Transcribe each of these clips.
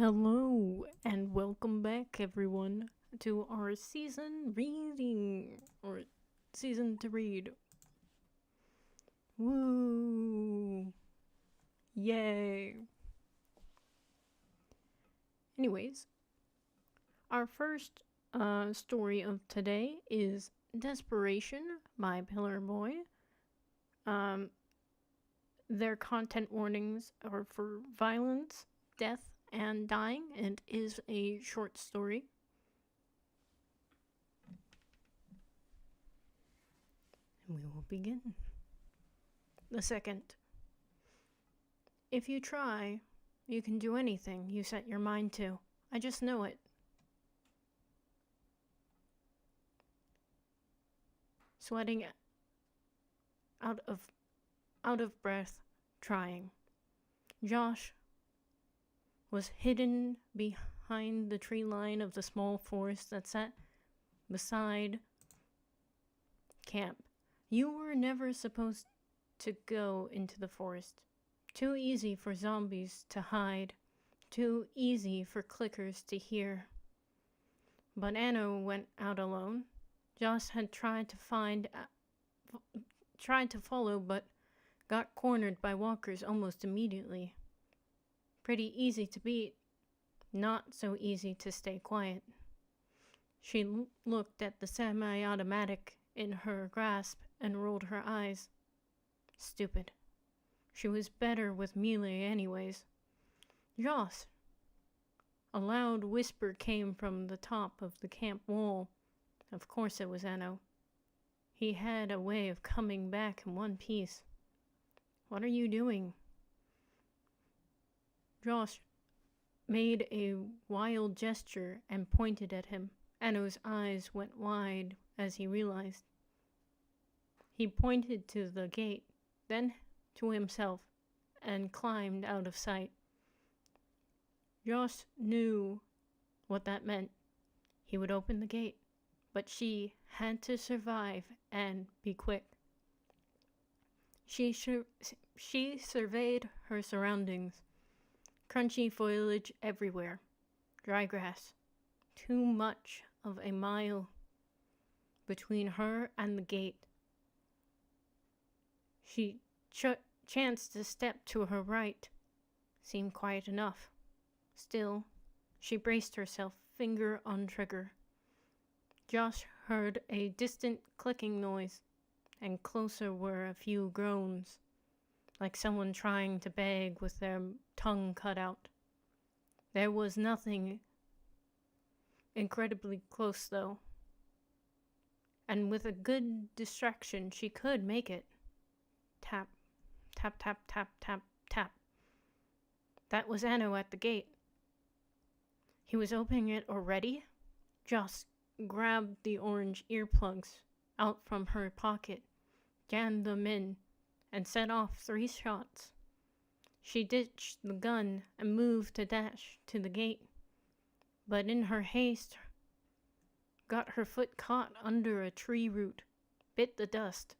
Hello and welcome back, everyone, to our season reading, or season to read. Woo! Yay! Anyways, our first story of today is Desperation by Pillarboy. Their content warnings are for violence, death, and dying, and is a short story. And we will begin. The second. If you try, you can do anything you set your mind to. I just know it. Sweating out of breath, trying. Josh was hidden behind the tree line of the small forest that sat beside camp. You were never supposed to go into the forest. Too easy for zombies to hide. Too easy for clickers to hear. But Anno went out alone. Josh had tried to follow, but got cornered by walkers almost immediately. Pretty easy to beat, not so easy to stay quiet. She looked at the semi-automatic in her grasp and rolled her eyes. Stupid. She was better with melee anyways. Joss! A loud whisper came from the top of the camp wall. Of course it was Anno. He had a way of coming back in one piece. What are you doing? Josh made a wild gesture and pointed at him. Anno's eyes went wide as he realized. He pointed to the gate, then to himself, and climbed out of sight. Josh knew what that meant. He would open the gate, but she had to survive and be quick. She surveyed her surroundings. Crunchy foliage everywhere. Dry grass. Too much of a mile between her and the gate. She chanced to step to her right. Seemed quiet enough. Still, she braced herself, finger on trigger. Josh heard a distant clicking noise, and closer were a few groans, like someone trying to beg with their tongue cut out. There was nothing incredibly close, though. And with a good distraction, she could make it. Tap, tap, tap, tap, tap, tap. That was Anno at the gate. He was opening it already? Joss grabbed the orange earplugs out from her pocket, jammed them in, and set off 3 shots. She ditched the gun and moved to dash to the gate, but in her haste, got her foot caught under a tree root, bit the dust.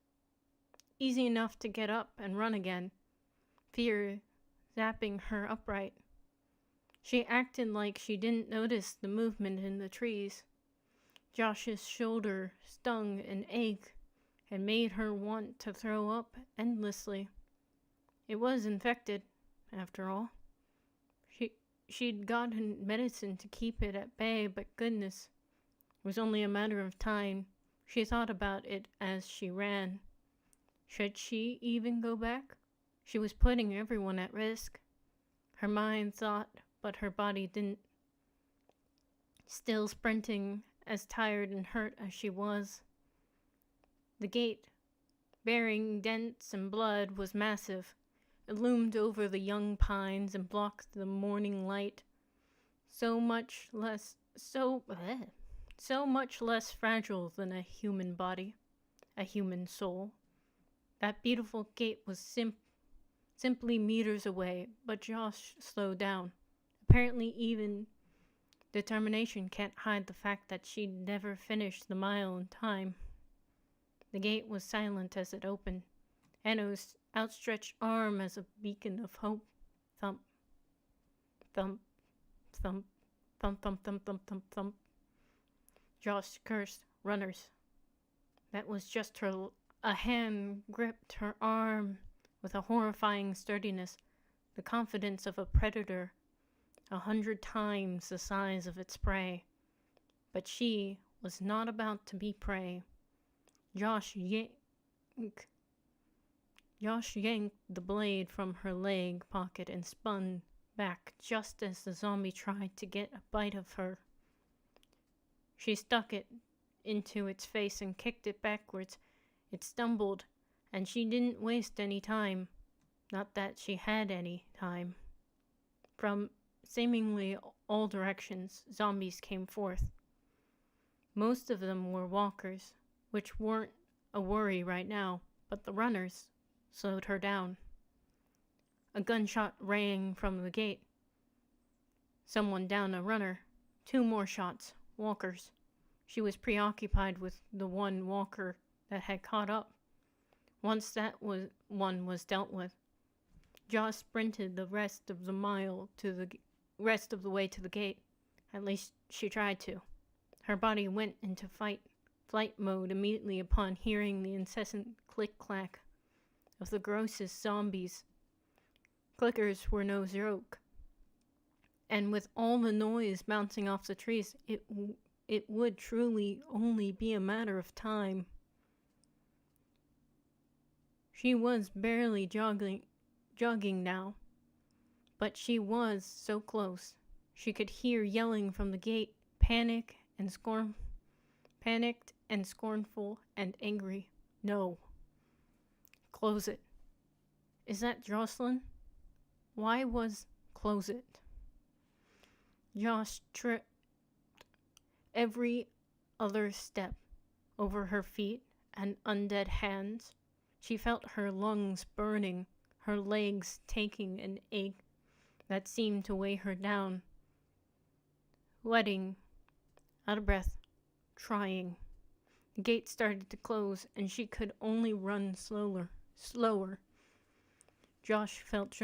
Easy enough to get up and run again, fear zapping her upright. She acted like she didn't notice the movement in the trees. Josh's shoulder stung and ached and made her want to throw up endlessly. It was infected, after all. She'd gotten medicine to keep it at bay, but goodness, it was only a matter of time. She thought about it as she ran. Should she even go back? She was putting everyone at risk. Her mind thought, but her body didn't. Still sprinting, as tired and hurt as she was. The gate, bearing dents and blood, was massive. It loomed over the young pines and blocked the morning light. So much less fragile than a human body, a human soul. That beautiful gate was simply meters away, but Josh slowed down. Apparently even determination can't hide the fact that she'd never finished the mile in time. The gate was silent as it opened. Anno's outstretched arm as a beacon of hope. Thump, thump, Thump, thump, thump, thump, thump, thump, thump. Josh cursed. Runners. That was just her. A hand gripped her arm with a horrifying sturdiness, the confidence of a predator, 100 times the size of its prey. But she was not about to be prey. Josh yanked the blade from her leg pocket and spun back just as the zombie tried to get a bite of her. She stuck it into its face and kicked it backwards. It stumbled, and she didn't waste any time. Not that she had any time. From seemingly all directions, zombies came forth. Most of them were walkers, which weren't a worry right now, but the runners slowed her down. A gunshot rang from the gate. Someone downed a runner. 2 more shots. Walkers. She was preoccupied with the one walker that had caught up. Once that one was dealt with, Josh sprinted the rest of the way to the gate. At least she tried to. Her body went into flight mode immediately upon hearing the incessant click-clack of the grossest zombies. Clickers were no joke. And with all the noise bouncing off the trees, it would truly only be a matter of time. She was barely jogging now, but she was so close. She could hear yelling from the gate, panicked and scornful and angry. No. Close it. Is that Jocelyn? Why was close it? Josh tripped every other step over her feet and undead hands. She felt her lungs burning, her legs taking an ache that seemed to weigh her down. Sweating, out of breath, trying. The gate started to close, and she could only run slower. Josh felt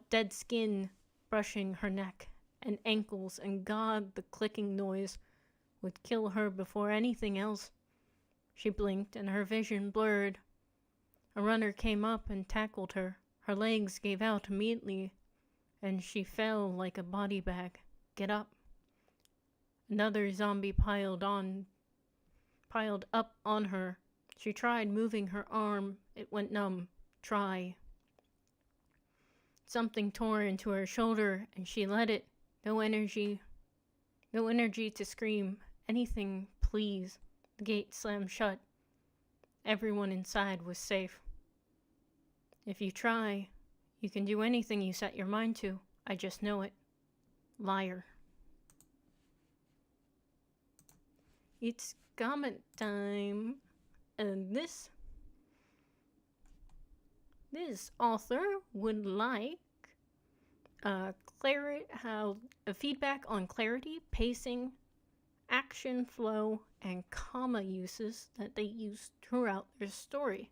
dead skin brushing her neck and ankles, and God, the clicking noise would kill her before anything else. She blinked, and her vision blurred. A runner came up and tackled her. Her legs gave out immediately, and she fell like a body bag. Get up. Another zombie piled up on her. She tried moving her arm. It went numb. Try. Something tore into her shoulder, and she let it. No energy to scream. Anything, please. The gate slammed shut. Everyone inside was safe. If you try, you can do anything you set your mind to. I just know it. Liar. It's comment time. And this author would like feedback on clarity, pacing, action flow, and comma uses that they use throughout their story.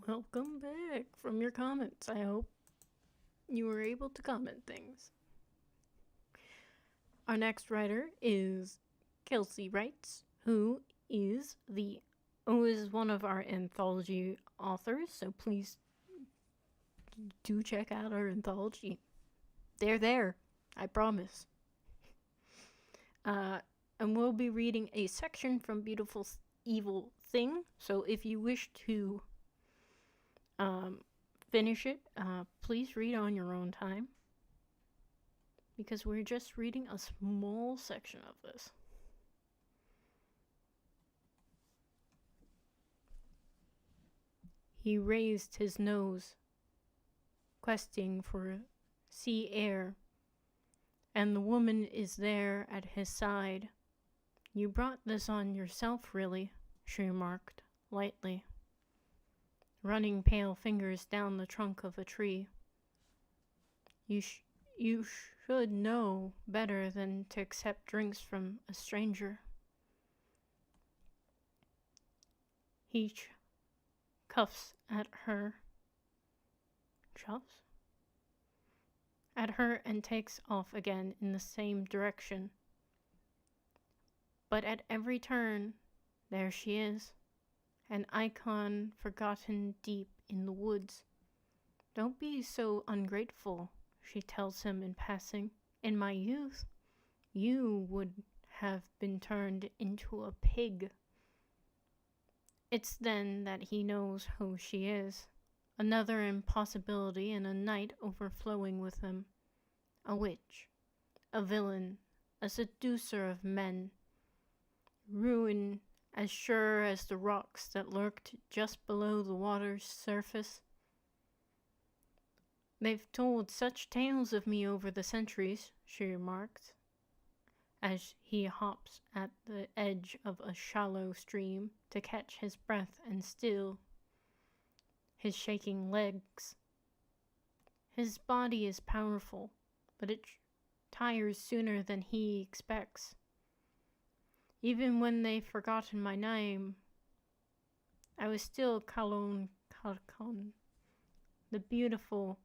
Welcome back from your comments. I hope you were able to comment things. Our next writer is Kelsey Wrights, who is one of our anthology authors, so please do check out our anthology. They're there, I promise. And we'll be reading a section from Beautiful Evil Thing, so if you wish to finish it, please read on your own time, because we're just reading a small section of this. He raised his nose, questing for sea air, and the woman is there at his side. "You brought this on yourself, really," she remarked, lightly, running pale fingers down the trunk of a tree. You should know better than to accept drinks from a stranger." He cuffs at her. Chuffs? At her and takes off again in the same direction. But at every turn, there she is, an icon forgotten deep in the woods. "Don't be so ungrateful," she tells him in passing. "In my youth, you would have been turned into a pig." It's then that he knows who she is. Another impossibility in a night overflowing with them. A witch, a villain, a seducer of men. Ruin as sure as the rocks that lurked just below the water's surface. "They've told such tales of me over the centuries," she remarks, as he hops at the edge of a shallow stream to catch his breath and still his shaking legs. His body is powerful, but it tires sooner than he expects. "Even when they've forgotten my name, I was still Kalon, the beautiful,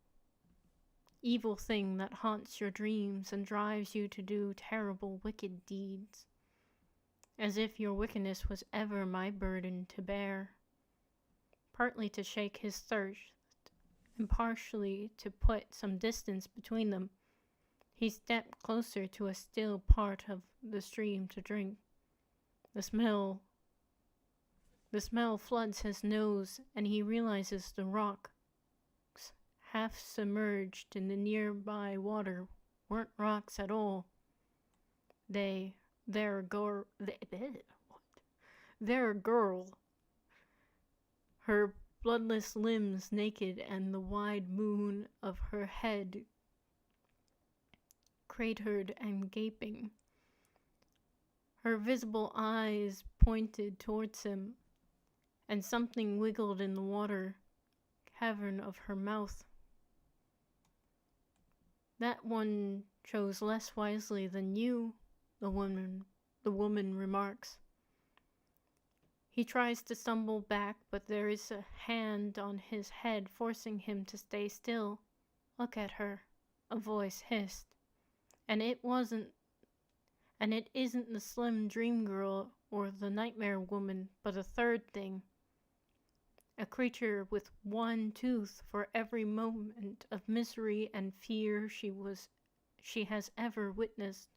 evil thing that haunts your dreams and drives you to do terrible, wicked deeds. As if your wickedness was ever my burden to bear." Partly to shake his thirst, and partially to put some distance between them, he stepped closer to a still part of the stream to drink. The smell floods his nose, and he realizes the rocks, half submerged in the nearby water, weren't rocks at all. They're a girl. Her bloodless limbs naked, and the wide moon of her head cratered and gaping. Her visible eyes pointed towards him, and something wiggled in the water cavern of her mouth. "That one chose less wisely than you," the woman remarks. He tries to stumble back, but there is a hand on his head forcing him to stay still. "Look at her," a voice hissed. And it isn't the slim dream girl or the nightmare woman, but a third thing. a creature with one tooth for every moment of misery and fear she has ever witnessed.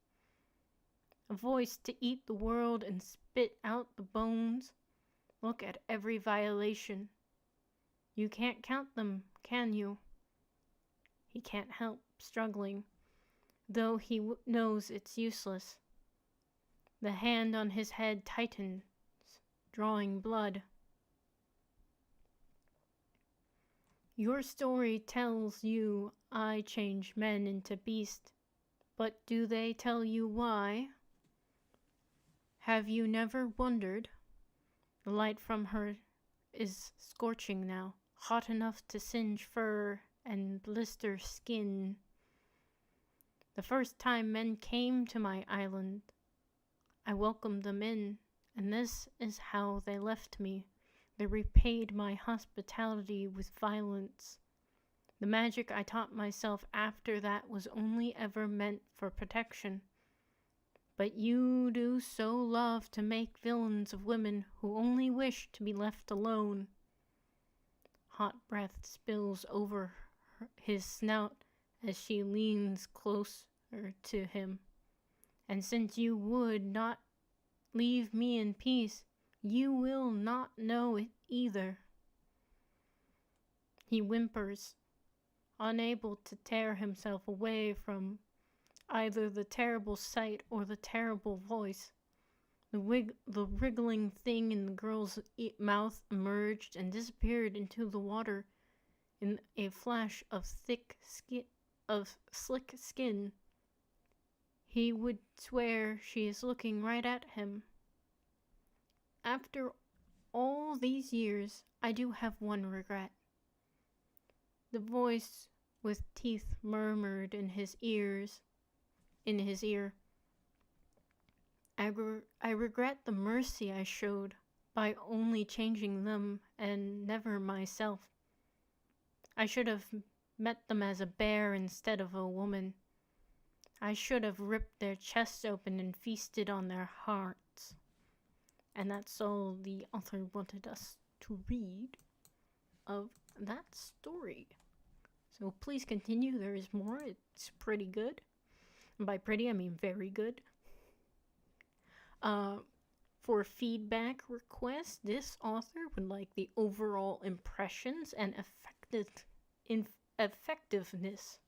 A voice to eat the world and spit out the bones. Look at every violation. You can't count them, can you? He can't help struggling, though he knows it's useless. The hand on his head tightens, drawing blood. Your story tells you I change men into beasts, but do they tell you why? Have you never wondered? The light from her is scorching now, hot enough to singe fur and blister skin. The first time men came to my island, I welcomed them in, and this is how they left me. They repaid my hospitality with violence. The magic I taught myself after that was only ever meant for protection. But you do so love to make villains of women who only wish to be left alone. Hot breath spills over his snout as she leans closer to him. And since you would not leave me in peace, you will not know it either. He whimpers, unable to tear himself away from either the terrible sight or the terrible voice. The wriggling thing in the girl's mouth emerged and disappeared into the water in a flash of slick skin. He would swear she is looking right at him. After all these years, I do have one regret. The voice with teeth murmured in his ear. I regret the mercy I showed by only changing them and never myself. I should have met them as a bear instead of a woman. I should have ripped their chests open and feasted on their hearts. And that's all the author wanted us to read of that story. So please continue, there is more, it's pretty good. And by pretty, I mean very good. For feedback requests, this author would like the overall impressions and effectiveness.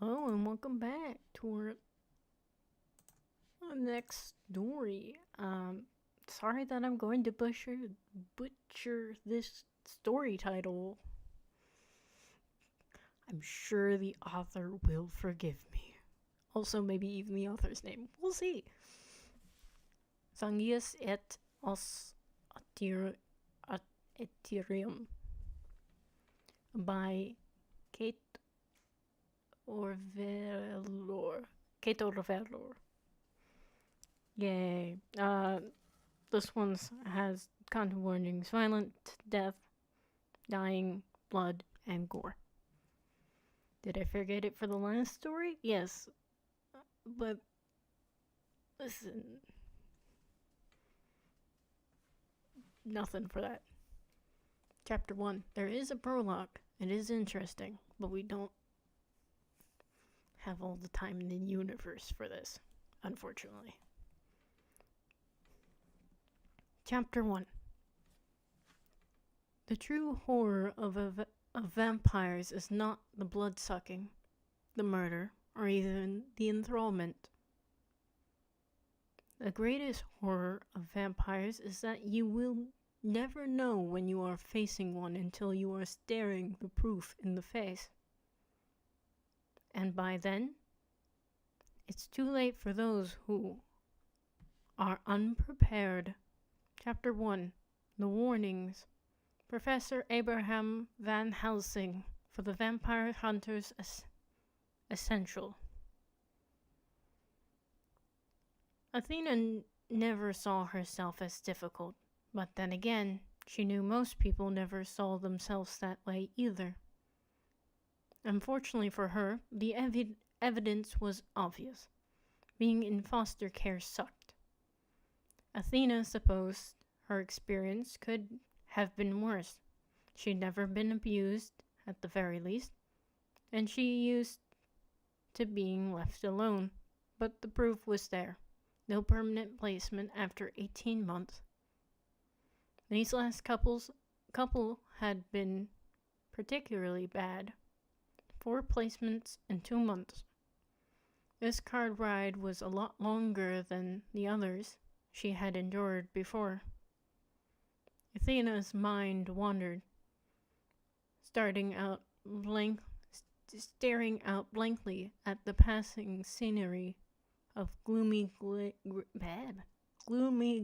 Hello and welcome back to our next story. Sorry that I'm going to butcher this story title. I'm sure the author will forgive me. Also, maybe even the author's name. We'll see. Sanguis Et Os Aeternum by kaitovalour. Yay. This one has content warnings: violent, death, dying, blood, and gore. Did I forget it for the last story? Yes. But listen, nothing for that. Chapter 1. There is a prologue. It is interesting, but we don't have all the time in the universe for this, unfortunately. Chapter 1. The true horror of vampires is not the blood-sucking, the murder, or even the enthrallment. The greatest horror of vampires is that you will never know when you are facing one until you are staring the proof in the face. And by then, it's too late for those who are unprepared. Chapter 1. The Warnings. Professor Abraham Van Helsing for the Vampire Hunters Essential. Athena never saw herself as difficult, but then again, she knew most people never saw themselves that way either. Unfortunately for her, the evidence was obvious. Being in foster care sucked. Athena supposed her experience could have been worse. She'd never been abused, at the very least, and she used to being left alone. But the proof was there. No permanent placement after 18 months. These last couple had been particularly bad. 4 placements in 2 months. This card ride was a lot longer than the others she had endured before. Athena's mind wandered, staring out blankly at the passing scenery of gloomy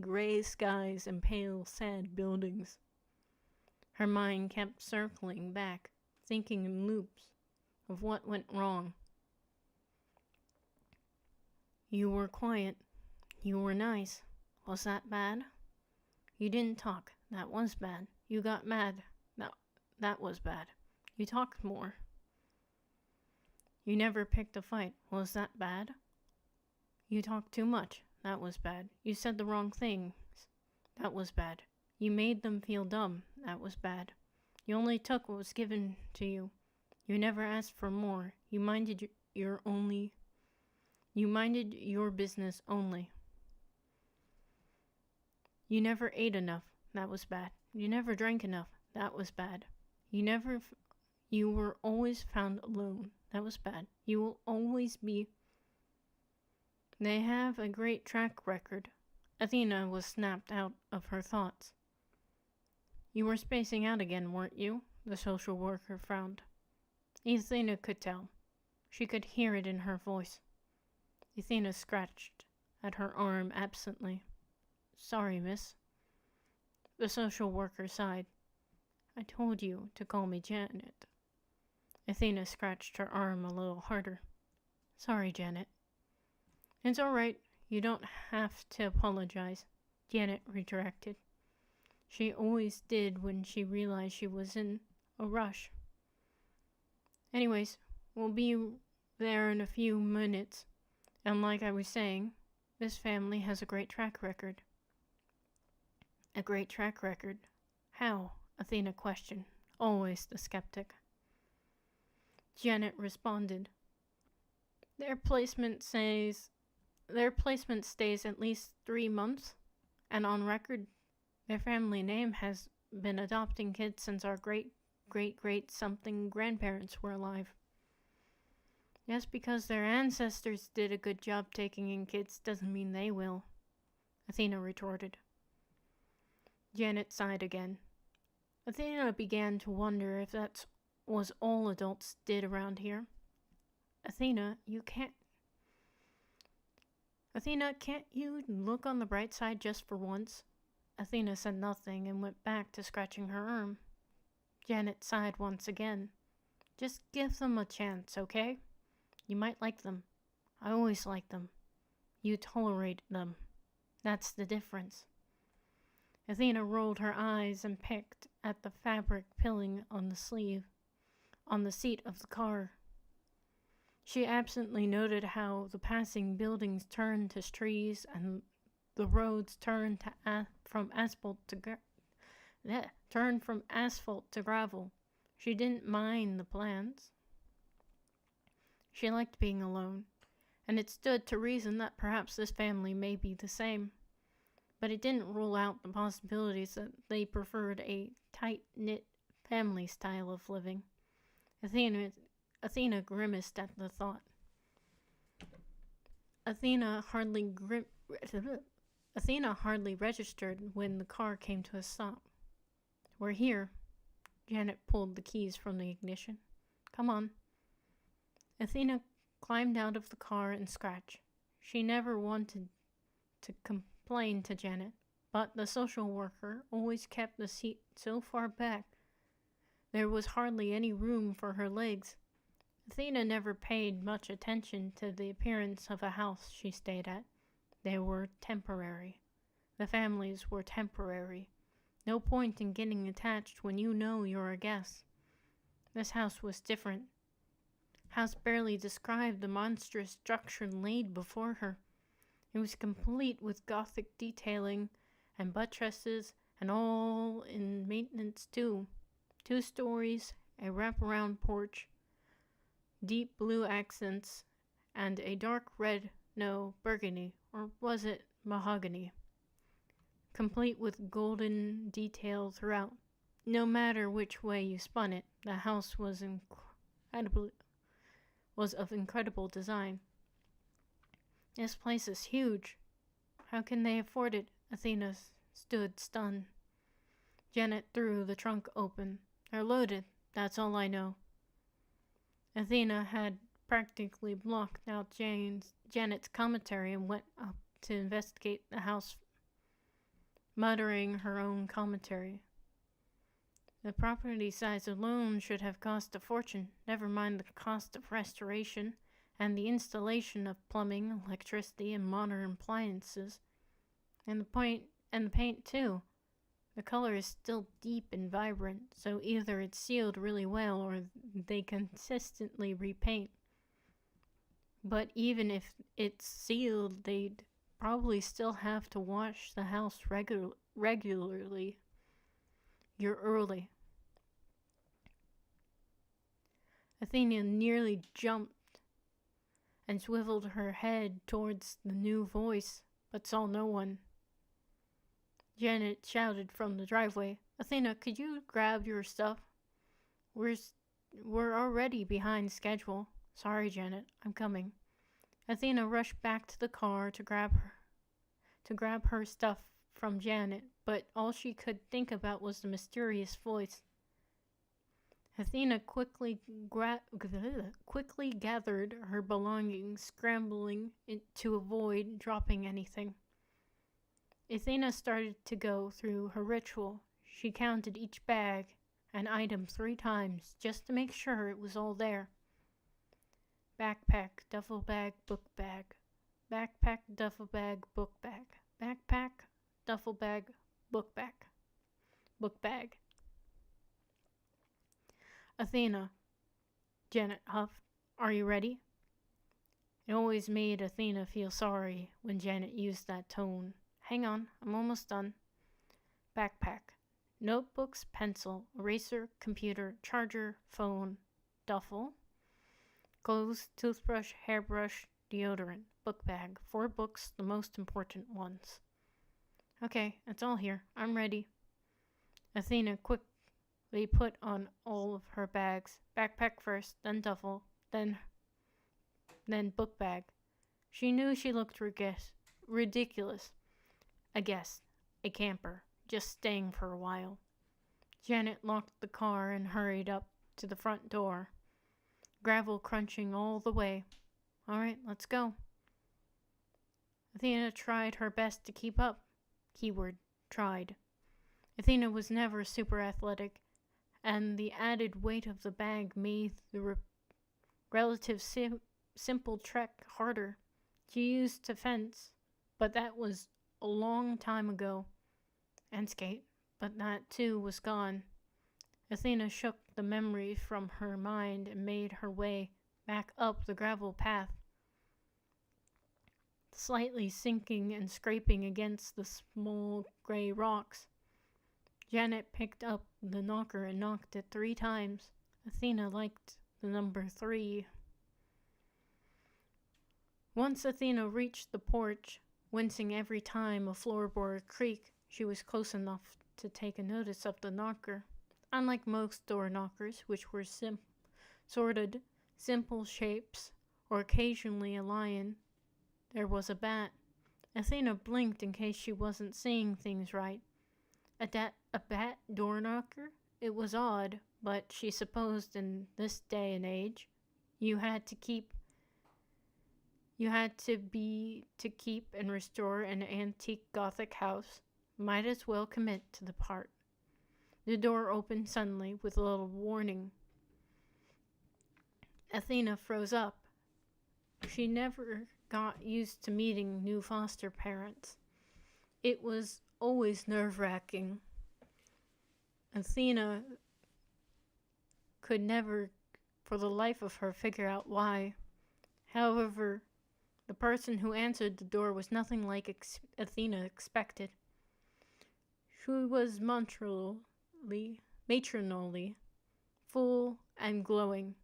gray skies and pale, sad buildings. Her mind kept circling back, thinking in loops of what went wrong. You were quiet. You were nice. Was that bad? You didn't talk. That was bad. You got mad. That was bad. You talked more. You never picked a fight. Was that bad? You talked too much. That was bad. You said the wrong things. That was bad. You made them feel dumb. That was bad. You only took what was given to you. You never asked for more. You minded your business only. You never ate enough. That was bad. You never drank enough. That was bad. You were always found alone. That was bad. You will always be. They have a great track record. Athena was snapped out of her thoughts. You were spacing out again, weren't you? The social worker frowned. Athena could tell. She could hear it in her voice. Athena scratched at her arm absently. Sorry, miss. The social worker sighed. I told you to call me Janet. Athena scratched her arm a little harder. Sorry, Janet. It's all right. You don't have to apologize, Janet redirected. She always did when she realized she was in a rush. Anyways, we'll be there in a few minutes. And like I was saying, this family has a great track record. A great track record? How? Athena questioned, always the skeptic. Janet responded. Their placement stays at least 3 months, and on record, their family name has been adopting kids since our great something grandparents were alive. Just because their ancestors did a good job taking in kids doesn't mean they will, Athena retorted. Janet sighed again. Athena began to wonder if that was all adults did around here. Athena, can't you look on the bright side just for once? Athena said nothing and went back to scratching her arm. Janet sighed once again. Just give them a chance, okay? You might like them. I always like them. You tolerate them. That's the difference. Athena rolled her eyes and picked at the fabric pilling on the seat of the car. She absently noted how the passing buildings turned to trees and the roads turned from asphalt to gravel. She didn't mind the plants. She liked being alone, and it stood to reason that perhaps this family may be the same. But it didn't rule out the possibilities that they preferred a tight-knit family style of living. Athena grimaced at the thought. Athena hardly registered when the car came to a stop. We're here. Janet pulled the keys from the ignition. Come on. Athena climbed out of the car and scratched. She never wanted to complain to Janet, but the social worker always kept the seat so far back there was hardly any room for her legs. Athena never paid much attention to the appearance of a house she stayed at. They were temporary. The families were temporary. No point in getting attached when you know you're a guest. This house was different. House barely described the monstrous structure laid before her. It was complete with Gothic detailing and buttresses and all in maintenance too. 2 stories, a wraparound porch, deep blue accents, and a dark red, no, burgundy, or was it mahogany? Complete with golden detail throughout. No matter which way you spun it, the house was of incredible design. This place is huge. How can they afford it? Athena stood stunned. Janet threw the trunk open. They're loaded, that's all I know. Athena had practically blocked out Janet's commentary and went up to investigate the house, muttering her own commentary. The property size alone should have cost a fortune, never mind the cost of restoration and the installation of plumbing, electricity, and modern appliances. And the paint too. The color is still deep and vibrant, so either it's sealed really well or they consistently repaint. But even if it's sealed, they'd probably still have to wash the house regularly. You're early. Athena nearly jumped and swiveled her head towards the new voice, but saw no one. Janet shouted from the driveway, Athena, could you grab your stuff? We're already behind schedule. Sorry, Janet, I'm coming. Athena rushed back to the car to grab her stuff from Janet, but all she could think about was the mysterious voice. Athena quickly gathered her belongings, scrambling to avoid dropping anything. Athena started to go through her ritual. She counted each bag and item 3 times just to make sure it was all there. Backpack, duffel bag, book bag. Backpack, duffel bag, book bag. Backpack, duffel bag, book bag. Book bag. Athena, Janet huffed. Are you ready? It always made Athena feel sorry when Janet used that tone. Hang on, I'm almost done. Backpack. Notebooks, pencil, eraser, computer, charger, phone, duffel. Clothes, toothbrush, hairbrush, deodorant. Book bag. 4 books, the most important ones. Okay, it's all here. I'm ready. Athena quickly put on all of her bags. Backpack first, then duffel, then then book bag. She knew she looked ridiculous. A guest, a camper, just staying for a while. Janet locked the car and hurried up to the front door. Gravel crunching all the way. All right, let's go. Athena tried her best to keep up. Keyword, tried. Athena was never super athletic, and the added weight of the bag made the relative simple trek harder. She used to fence, but that was a long time ago. And skate, but that too was gone. Athena shook the memory from her mind and made her way back up the gravel path, slightly sinking and scraping against the small gray rocks. Janet picked up the knocker and knocked it 3 times. Athena liked the number 3. Once Athena reached the porch, wincing every time a floorboard creaked, she was close enough to take a notice of the knocker. Unlike most door knockers, which were sorted, simple shapes, or occasionally a lion, there was a bat. Athena blinked in case she wasn't seeing things right. A bat door knocker? It was odd, but she supposed in this day and age, you had to keep and restore an antique Gothic house. Might as well commit to the part. The door opened suddenly with a little warning. Athena froze up. She never got used to meeting new foster parents. It was always nerve-wracking. Athena could never, for the life of her, figure out why. However, the person who answered the door was nothing like Athena expected. She was matronly, full and glowing,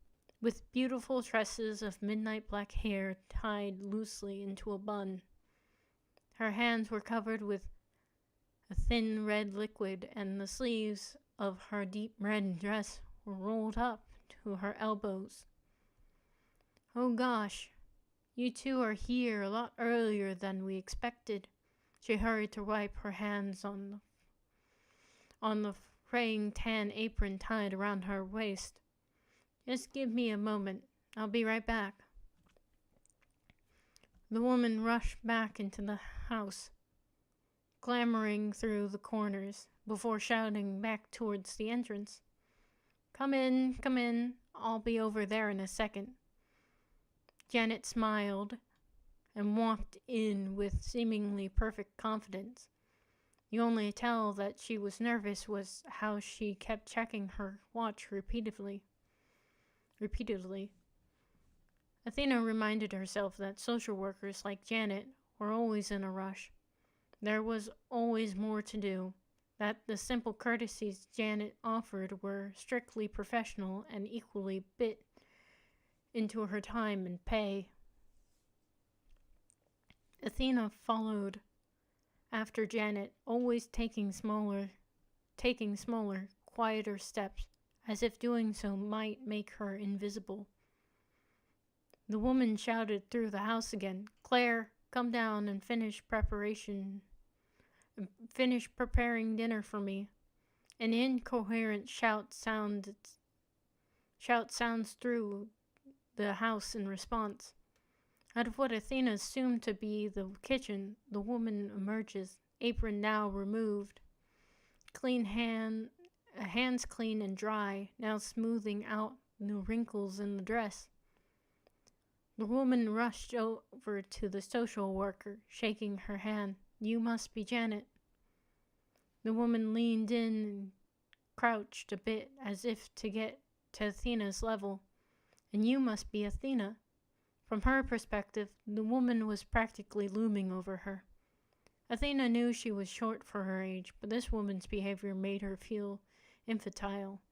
with beautiful tresses of midnight black hair tied loosely into a bun. Her hands were covered with a thin red liquid, and the sleeves of her deep red dress were rolled up to her elbows. "Oh gosh, you two are here a lot earlier than we expected." She hurried to wipe her hands on the fraying tan apron tied around her waist. "Just give me a moment. I'll be right back." The woman rushed back into the house, clambering through the corners, before shouting back towards the entrance. Come in. I'll be over there in a second." Janet smiled and walked in with seemingly perfect confidence. The only tell that she was nervous was how she kept checking her watch repeatedly. Athena reminded herself that social workers like Janet were always in a rush. There was always more to do, that the simple courtesies Janet offered were strictly professional and equally bit into her time and pay. Athena followed after Janet, always taking smaller, quieter steps, as if doing so might make her invisible. The woman shouted through the house again, "Claire, come down and finish preparing dinner for me." An incoherent shout sounds through the house in response. Out of what Athena assumed to be the kitchen, the woman emerges, apron now removed, hands clean and dry, now smoothing out the wrinkles in the dress. The woman rushed over to the social worker, shaking her hand. "You must be Janet." The woman leaned in and crouched a bit as if to get to Athena's level. "And you must be Athena." From her perspective, the woman was practically looming over her. Athena knew she was short for her age, but this woman's behavior made her feel infantile.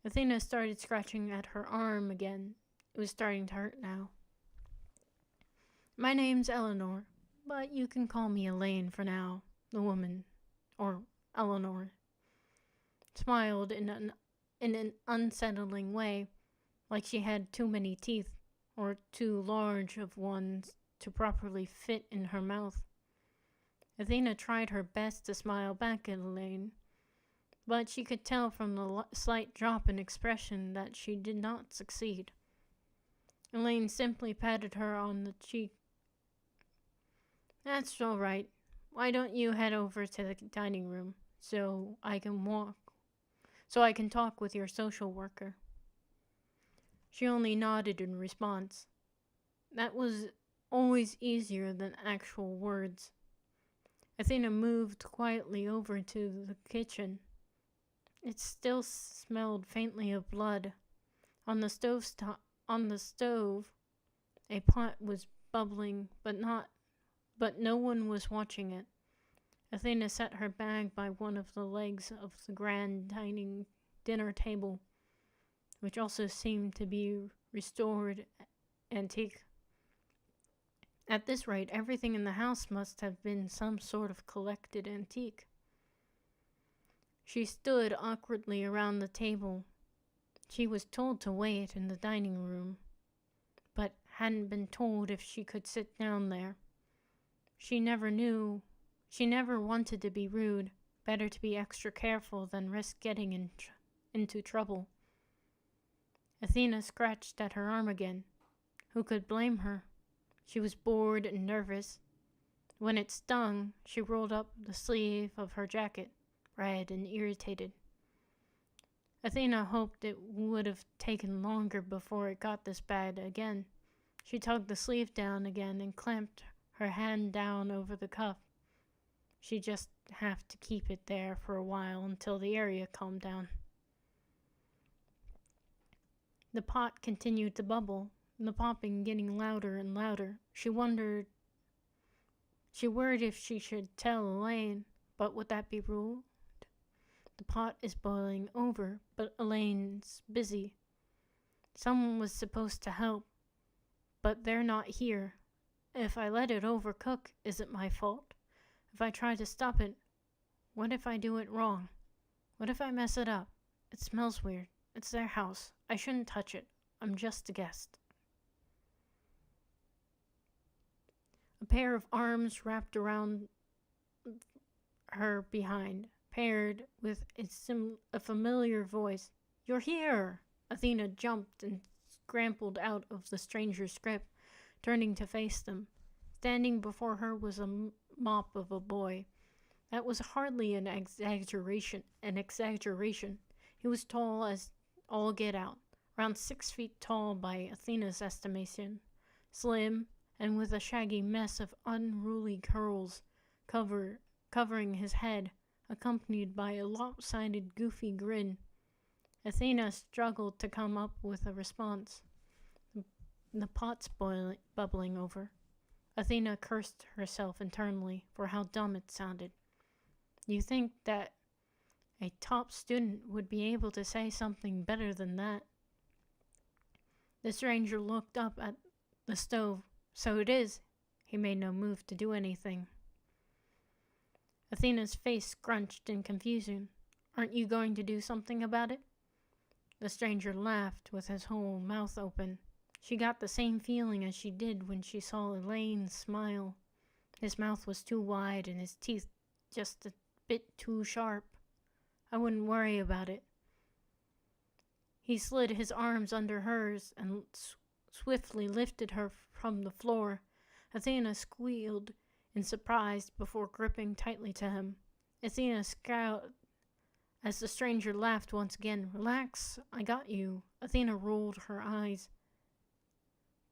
Athena started scratching at her arm again. It was starting to hurt now. "My name's Eleanor, but you can call me Elaine for now," the woman, or Eleanor, smiled in an unsettling way, like she had too many teeth, or too large of ones to properly fit in her mouth. Athena tried her best to smile back at Elaine, but she could tell from the slight drop in expression that she did not succeed. Elaine simply patted her on the cheek. "That's all right. Why don't you head over to the dining room so I can talk with your social worker?" She only nodded in response. That was always easier than actual words. Athena moved quietly over to the kitchen. It still smelled faintly of blood. On the stove, a pot was bubbling, but no one was watching it. Athena set her bag by one of the legs of the grand dining dinner table, which also seemed to be restored antique. At this rate, everything in the house must have been some sort of collected antique. She stood awkwardly around the table. She was told to wait in the dining room, but hadn't been told if she could sit down there. She never wanted to be rude. Better to be extra careful than risk getting into trouble. Athena scratched at her arm again. Who could blame her? She was bored and nervous. When it stung, she rolled up the sleeve of her jacket, red and irritated. Athena hoped it would have taken longer before it got this bad again. She tugged the sleeve down again and clamped her hand down over the cuff. She'd just have to keep it there for a while until the area calmed down. The pot continued to bubble, the popping getting louder and louder. She worried if she should tell Elaine, but would that be rude? The pot is boiling over, but Elaine's busy. Someone was supposed to help, but they're not here. If I let it overcook, is it my fault? If I try to stop it, what if I do it wrong? What if I mess it up? It smells weird. It's their house. I shouldn't touch it. I'm just a guest. A pair of arms wrapped around her behind, paired with a familiar voice. "You're here!" Athena jumped and scrambled out of the stranger's grip, turning to face them. Standing before her was a mop of a boy. That was hardly an exaggeration. He was tall as all get out, around 6 feet tall by Athena's estimation, slim, and with a shaggy mess of unruly curls covering his head, accompanied by a lopsided, goofy grin. Athena struggled to come up with a response. The pot's bubbling over. Athena cursed herself internally for how dumb it sounded. You think that a top student would be able to say something better than that? The stranger looked up at the stove. "So it is." He made no move to do anything. Athena's face scrunched in confusion. "Aren't you going to do something about it?" The stranger laughed with his whole mouth open. She got the same feeling as she did when she saw Elaine smile. His mouth was too wide and his teeth just a bit too sharp. "I wouldn't worry about it." He slid his arms under hers and swiftly lifted her from the floor. Athena squealed in surprise before gripping tightly to him. Athena scowled as the stranger laughed once again. "Relax, I got you." Athena rolled her eyes.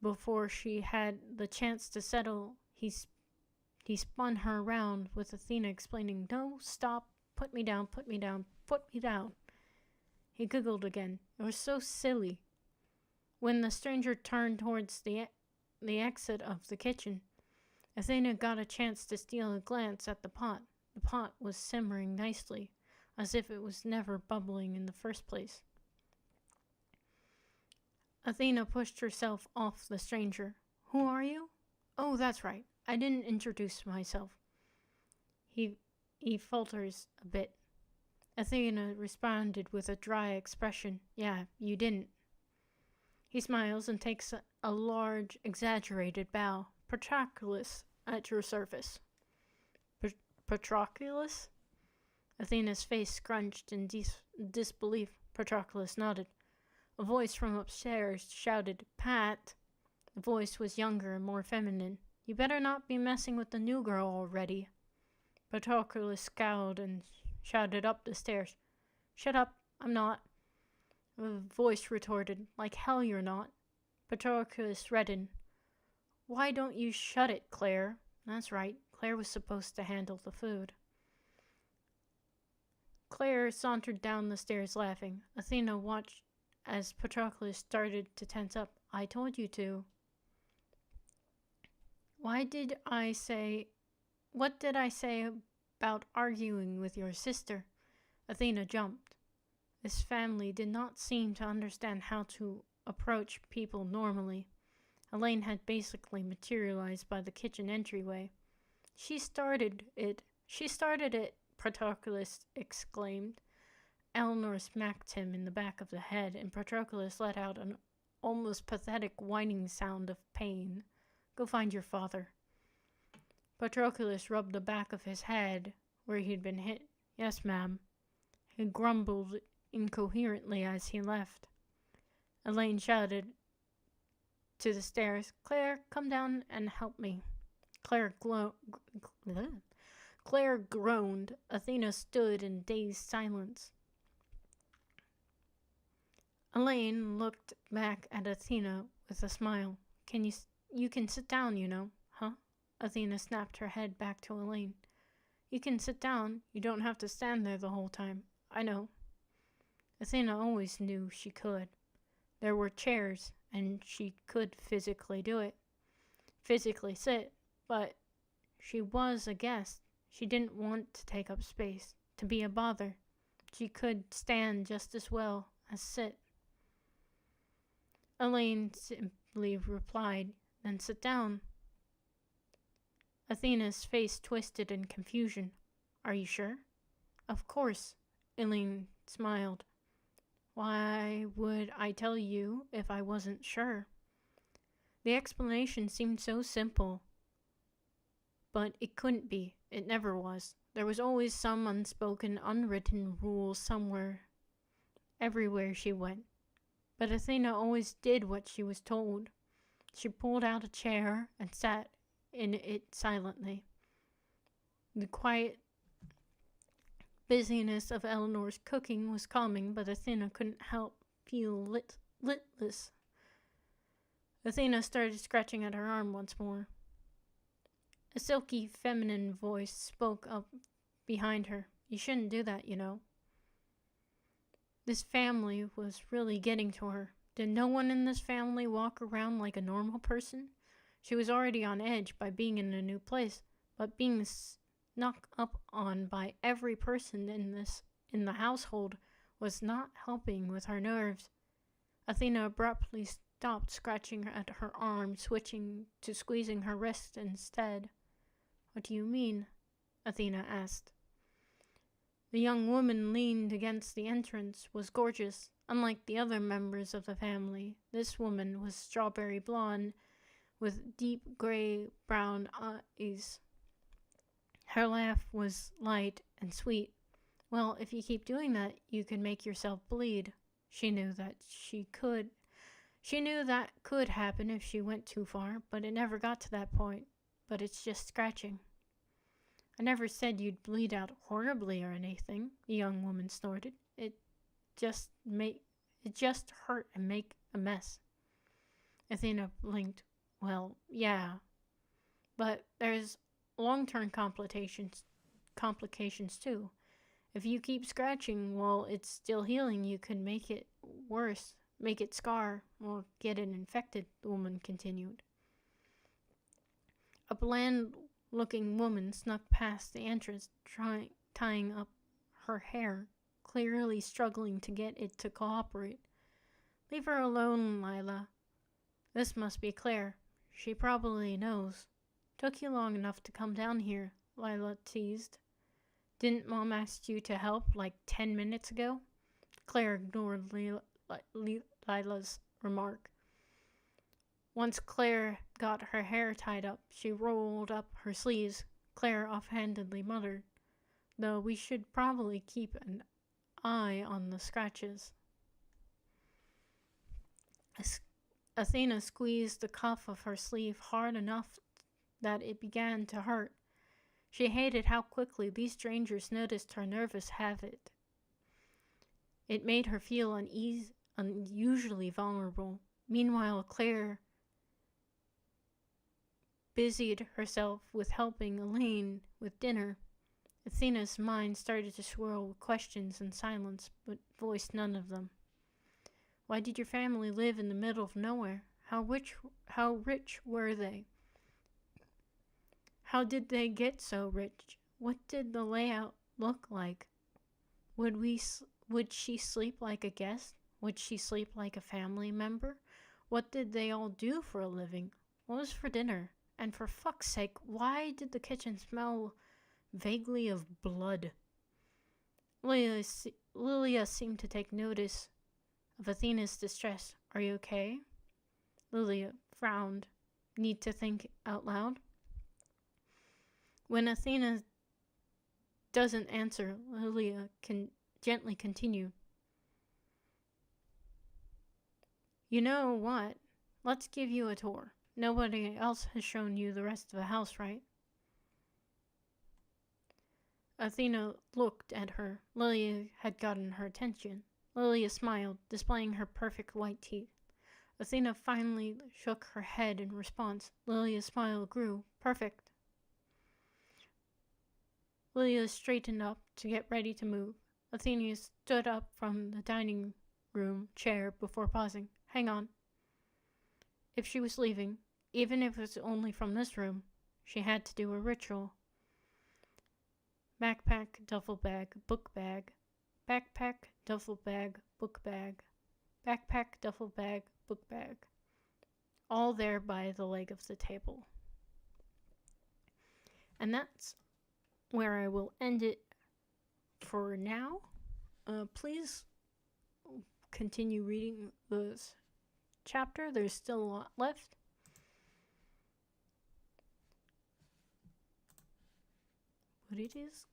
Before she had the chance to settle, he spun her around with Athena explaining, "No, stop, put me down, put me down, put me down." He giggled again. It was so silly. When the stranger turned towards the exit of the kitchen, Athena got a chance to steal a glance at the pot. The pot was simmering nicely, as if it was never bubbling in the first place. Athena pushed herself off the stranger. "Who are you?" "Oh, that's right. I didn't introduce myself." He falters a bit. Athena responded with a dry expression. "Yeah, you didn't." He smiles and takes a large, exaggerated bow. Patroclus at your service. Patroclus? Athena's face scrunched in disbelief. Patroclus nodded. A voice from upstairs shouted, "Pat!" The voice was younger and more feminine. "You better not be messing with the new girl already." Patroclus scowled and shouted up the stairs, "Shut up, I'm not." The voice retorted, "Like hell you're not." Patroclus reddened. "Why don't you shut it, Claire?" That's right, Claire was supposed to handle the food. Claire sauntered down the stairs laughing. Athena watched as Patroclus started to tense up. "I told you to." What did I say about arguing with your sister? Athena jumped. This family did not seem to understand how to approach people normally. Elaine had basically materialized by the kitchen entryway. She started it, Patroclus exclaimed. Eleanor smacked him in the back of the head, and Patroclus let out an almost pathetic whining sound of pain. "Go find your father." Patroclus rubbed the back of his head where he'd been hit. "Yes, ma'am." He grumbled incoherently as he left. Elaine shouted to the stairs, "Claire, come down and help me." Claire groaned. Athena stood in dazed silence. Elaine looked back at Athena with a smile. You can sit down, you know." "Huh?" Athena snapped her head back to Elaine. "You can sit down. You don't have to stand there the whole time." "I know." Athena always knew she could. There were chairs, and she could physically do it. Physically sit, but she was a guest. She didn't want to take up space, to be a bother. She could stand just as well as sit. Elaine simply replied, "Then sit down." Athena's face twisted in confusion. "Are you sure?" "Of course," Elaine smiled. "Why would I tell you if I wasn't sure?" The explanation seemed so simple, but it couldn't be. It never was. There was always some unspoken, unwritten rule somewhere, everywhere she went. But Athena always did what she was told. She pulled out a chair and sat in it silently. The quiet busyness of Eleanor's cooking was calming, but Athena couldn't help feel litless. Athena started scratching at her arm once more. A silky, feminine voice spoke up behind her. "You shouldn't do that, you know." This family was really getting to her. Did no one in this family walk around like a normal person? She was already on edge by being in a new place, but being snuck up on by every person in the household was not helping with her nerves. Athena abruptly stopped scratching at her arm, switching to squeezing her wrist instead. "What do you mean?" Athena asked. The young woman leaned against the entrance, was gorgeous. Unlike the other members of the family, this woman was strawberry blonde with deep gray-brown eyes. Her laugh was light and sweet. "Well, if you keep doing that, you can make yourself bleed." She knew that could happen if she went too far, but it never got to that point. But it's just scratching. "I never said you'd bleed out horribly or anything," the young woman snorted. It just hurt and make a mess." Athena blinked. "Well, yeah. But there's long-term complications too. If you keep scratching while it's still healing, you could make it worse, make it scar, or get it infected," the woman continued. A bland-looking woman snuck past the entrance, tying up her hair, clearly struggling to get it to cooperate. "Leave her alone, Lila." "This must be Claire. She probably knows." "Took you long enough to come down here," Lila teased. "Didn't Mom ask you to help like 10 minutes ago?" Claire ignored Lila's remark. Once Claire got her hair tied up, she rolled up her sleeves. Claire offhandedly muttered, "Though we should probably keep an eye on the scratches." Athena squeezed the cuff of her sleeve hard enough that it began to hurt. She hated how quickly these strangers noticed her nervous habit. It made her feel unusually vulnerable. Meanwhile, Claire busied herself with helping Elaine with dinner. Athena's mind started to swirl with questions in silence, but voiced none of them. Why did your family live in the middle of nowhere? How rich were they? How did they get so rich? What did the layout look like? Would she sleep like a guest? Would she sleep like a family member? What did they all do for a living? What was for dinner? And for fuck's sake, why did the kitchen smell vaguely of blood? Lilia seemed to take notice of Athena's distress. Are you okay? Lilia frowned. Need to think out loud? When Athena doesn't answer, Lilia can gently continue. You know what? Let's give you a tour. Nobody else has shown you the rest of the house, right? Athena looked at her. Lilia had gotten her attention. Lilia smiled, displaying her perfect white teeth. Athena finally shook her head in response. Lilia's smile grew. Perfect. Lilia straightened up to get ready to move. Athena stood up from the dining room chair before pausing. Hang on. If she was leaving, even if it was only from this room, she had to do a ritual. Backpack, duffel bag, book bag. Backpack, duffel bag, book bag. Backpack, duffel bag, book bag. All there by the leg of the table. And that's where I will end it for now. Please continue reading this chapter. There's still a lot left. But it is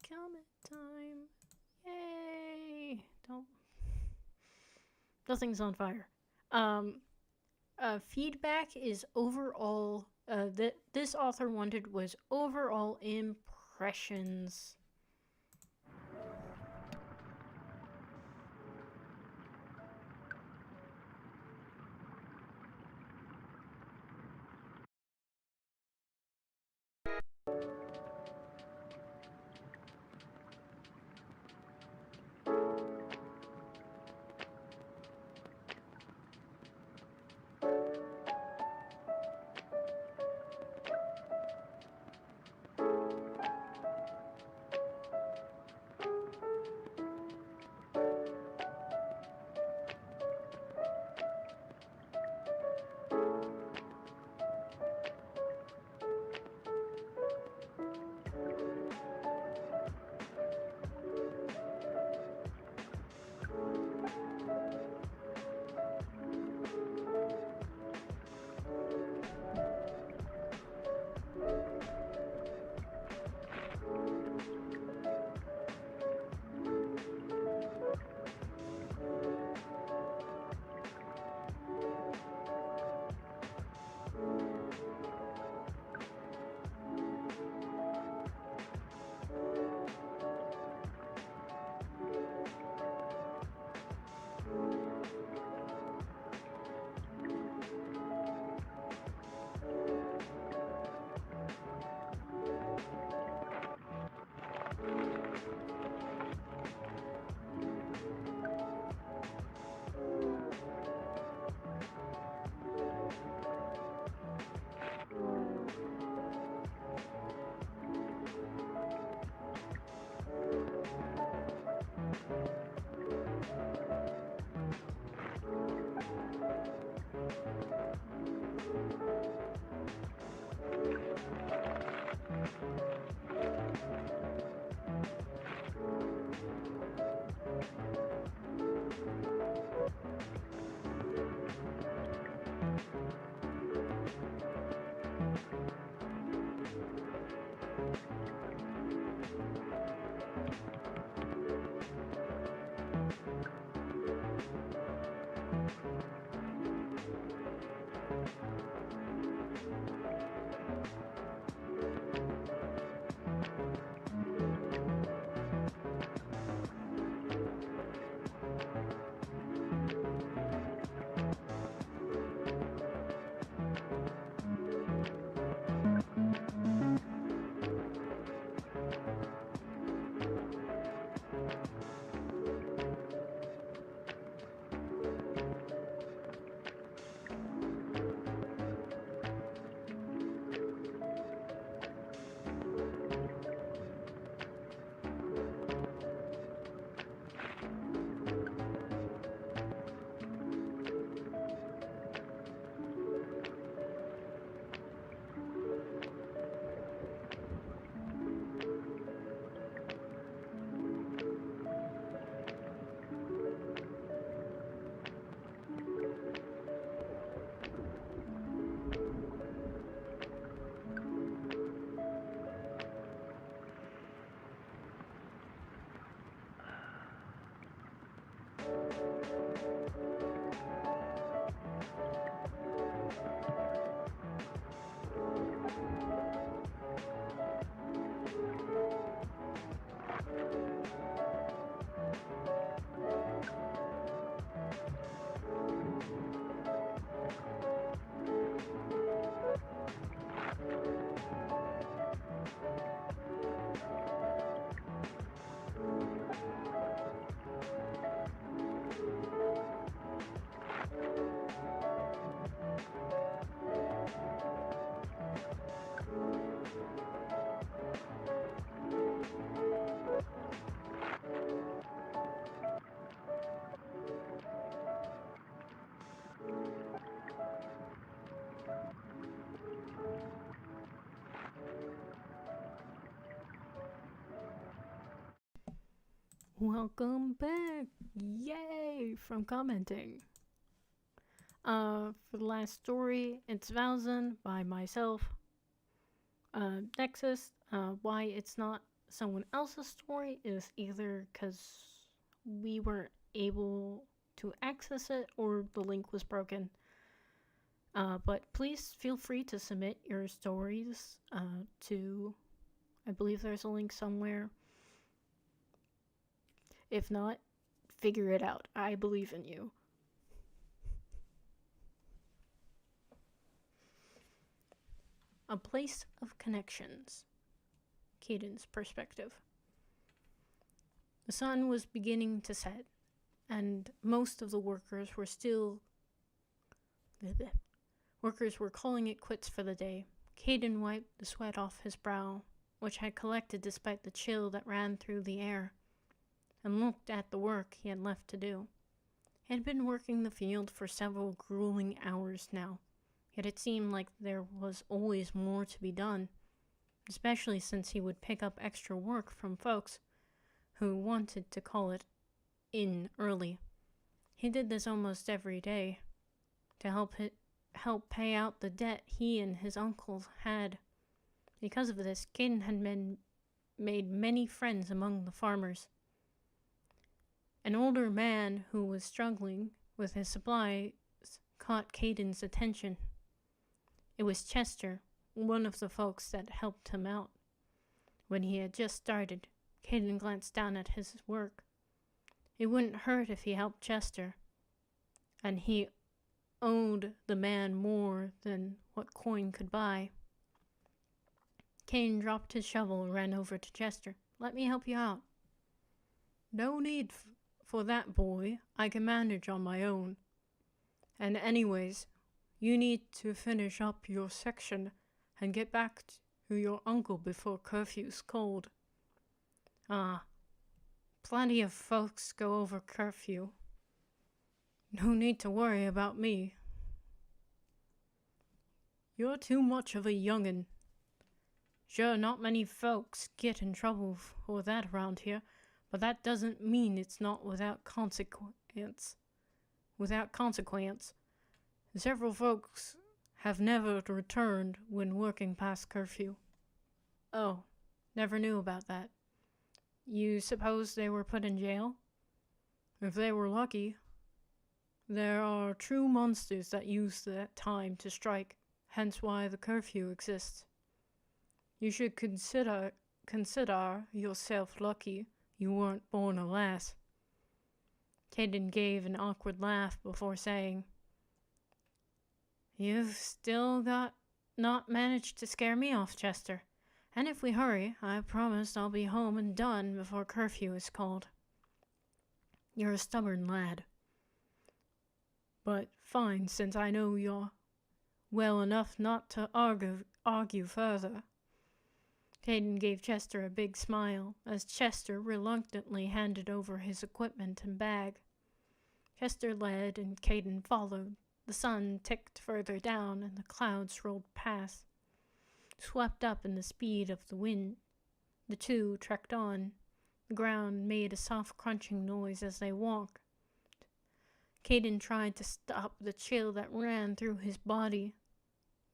comic time. Yay! Nothing's on fire. Feedback is overall, this author wanted was overall impressions. Welcome back! Yay! From commenting. For the last story, it's Valsin by myself. Nexus, why it's not someone else's story is either because we weren't able to access it or the link was broken. But please feel free to submit your stories to, I believe there's a link somewhere. If not, figure it out. I believe in you. A place of connections. Caden's perspective. The sun was beginning to set, and most of the workers were calling it quits for the day. Caden wiped the sweat off his brow, which had collected despite the chill that ran through the air, and looked at the work he had left to do. He had been working the field for several grueling hours now, yet it seemed like there was always more to be done, especially since he would pick up extra work from folks who wanted to call it in early. He did this almost every day to help pay out the debt he and his uncles had. Because of this, Caden had made many friends among the farmers. An older man who was struggling with his supplies caught Caden's attention. It was Chester, one of the folks that helped him out. When he had just started, Caden glanced down at his work. It wouldn't hurt if he helped Chester, and he owed the man more than what coin could buy. Caden dropped his shovel and ran over to Chester. "Let me help you out." "No need for that, boy. I can manage on my own. And anyways, you need to finish up your section and get back to your uncle before curfew's called." Plenty of folks go over curfew. No need to worry about me. You're too much of a young'un. Sure, not many folks get in trouble for that around here, but that doesn't mean it's not without consequence. Several folks have never returned when working past curfew. Oh, never knew about that. You suppose they were put in jail? If they were lucky. There are true monsters that use that time to strike, hence why the curfew exists. You should consider yourself lucky you weren't born a lass. Caden gave an awkward laugh before saying, "You've still not managed to scare me off, Chester. And if we hurry, I promise I'll be home and done before curfew is called." "You're a stubborn lad. But fine, since I know you're well enough not to argue further." Caden gave Chester a big smile as Chester reluctantly handed over his equipment and bag. Chester led and Caden followed. The sun ticked further down and the clouds rolled past, swept up in the speed of the wind. The two trekked on. The ground made a soft crunching noise as they walked. Caden tried to stop the chill that ran through his body.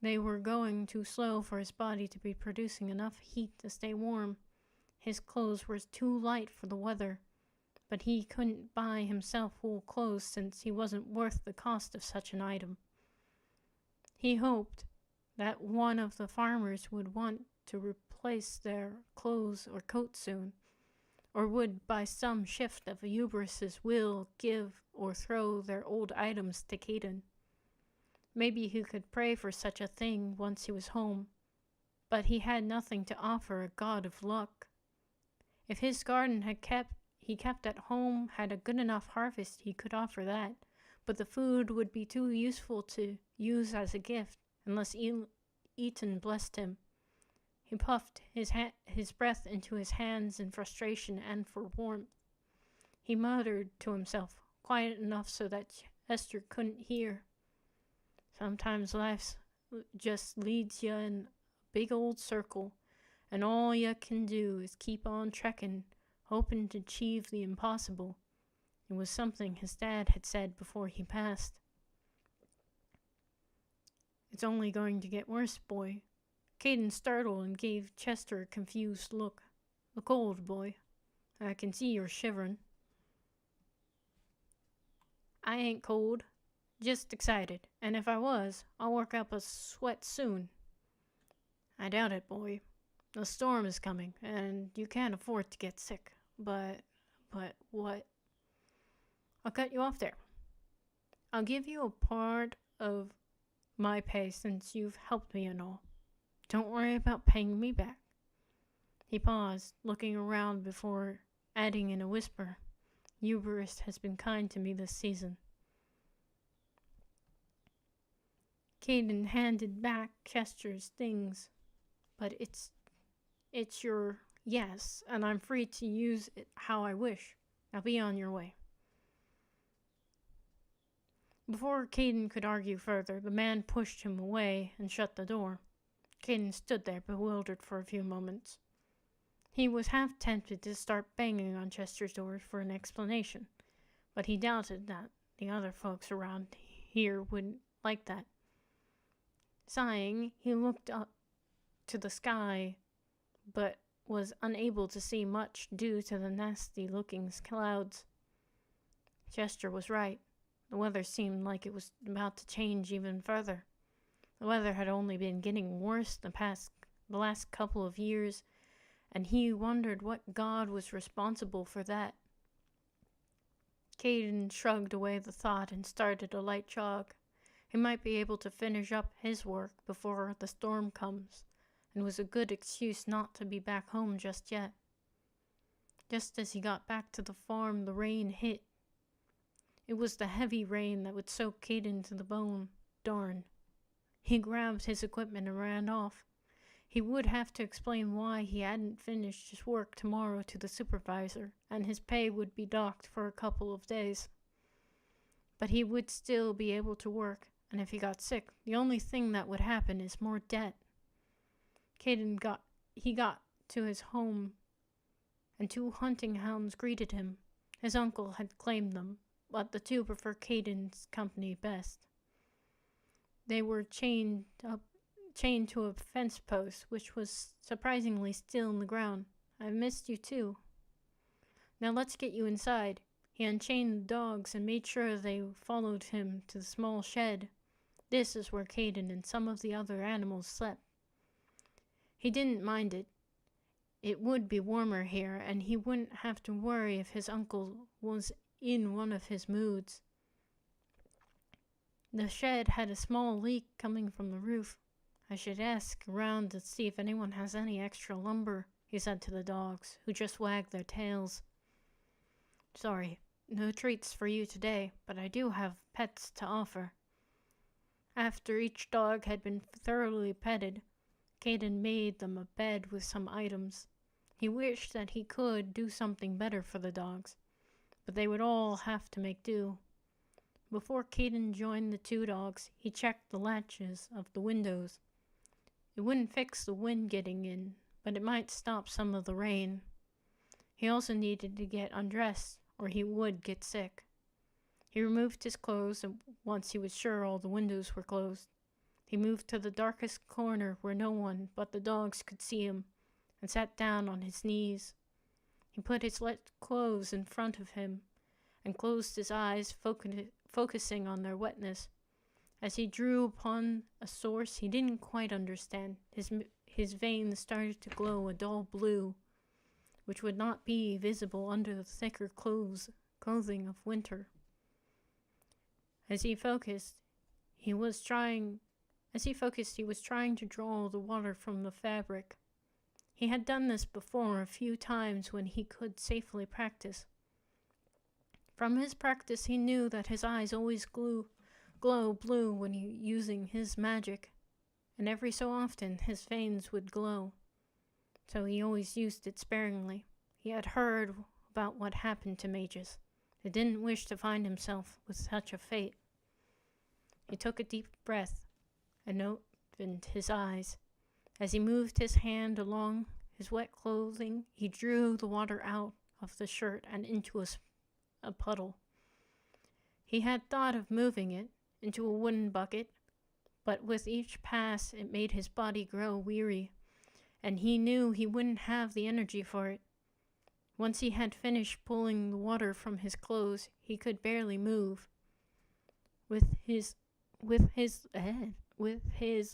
They were going too slow for his body to be producing enough heat to stay warm. His clothes were too light for the weather, but he couldn't buy himself wool clothes since he wasn't worth the cost of such an item. He hoped that one of the farmers would want to replace their clothes or coat soon, or would by some shift of hubris's will give or throw their old items to Caden. Maybe he could pray for such a thing once he was home, but he had nothing to offer a god of luck. If his garden he kept at home had a good enough harvest, he could offer that, but the food would be too useful to use as a gift unless Eaton blessed him. He puffed his breath into his hands in frustration and for warmth. He muttered to himself, quiet enough so that Esther couldn't hear. Sometimes life just leads you in a big old circle, and all you can do is keep on trekking, hoping to achieve the impossible. It was something his dad had said before he passed. "It's only going to get worse, boy." Caden startled and gave Chester a confused look. "Look cold, boy. I can see you're shivering." "I ain't cold, just excited, and if I was, I'll work up a sweat soon." "I doubt it, boy. The storm is coming, and you can't afford to get sick. But what? I'll cut you off there. I'll give you a part of my pay since you've helped me and all. Don't worry about paying me back." He paused, looking around before adding in a whisper, "Eubarist has been kind to me this season." Caden handed back Chester's things. "But it's your yes, and I'm free to use it how I wish. Now be on your way." Before Caden could argue further, the man pushed him away and shut the door. Caden stood there bewildered for a few moments. He was half tempted to start banging on Chester's door for an explanation, but he doubted that the other folks around here would like that. Sighing, he looked up to the sky, but was unable to see much due to the nasty-looking clouds. Chester was right. The weather seemed like it was about to change even further. The weather had only been getting worse the last couple of years, and he wondered what god was responsible for that. Caden shrugged away the thought and started a light jog. He might be able to finish up his work before the storm comes, and was a good excuse not to be back home just yet. Just as he got back to the farm, the rain hit. It was the heavy rain that would soak Caden to the bone. Darn. He grabbed his equipment and ran off. He would have to explain why he hadn't finished his work tomorrow to the supervisor, and his pay would be docked for a couple of days. But he would still be able to work, and if he got sick, the only thing that would happen is more debt. Caden got to his home, and 2 hunting hounds greeted him. His uncle had claimed them, but the 2 preferred Caden's company best. They were chained to a fence post, which was surprisingly still in the ground. "I've missed you too. Now let's get you inside." He unchained the dogs and made sure they followed him to the small shed. This is where Caden and some of the other animals slept. He didn't mind it. It would be warmer here, and he wouldn't have to worry if his uncle was in one of his moods. The shed had a small leak coming from the roof. "I should ask around to see if anyone has any extra lumber," he said to the dogs, who just wagged their tails. "Sorry, no treats for you today, but I do have pets to offer." After each dog had been thoroughly petted, Caden made them a bed with some items. He wished that he could do something better for the dogs, but they would all have to make do. Before Caden joined the 2 dogs, he checked the latches of the windows. It wouldn't fix the wind getting in, but it might stop some of the rain. He also needed to get undressed, or he would get sick. He removed his clothes, and once he was sure all the windows were closed, he moved to the darkest corner where no one but the dogs could see him, and sat down on his knees. He put his wet clothes in front of him, and closed his eyes, focusing on their wetness. As he drew upon a source he didn't quite understand, his veins started to glow a dull blue, which would not be visible under the thicker clothing of winter. As he focused, he was trying to draw the water from the fabric. He had done this before a few times when he could safely practice. From his practice he knew that his eyes always glow blue when using his magic, and every so often his veins would glow, so he always used it sparingly. He had heard about what happened to mages. He didn't wish to find himself with such a fate. He took a deep breath and opened his eyes. As he moved his hand along his wet clothing, he drew the water out of the shirt and into a puddle. He had thought of moving it into a wooden bucket, but with each pass it made his body grow weary, and he knew he wouldn't have the energy for it. Once he had finished pulling the water from his clothes, he could barely move. With his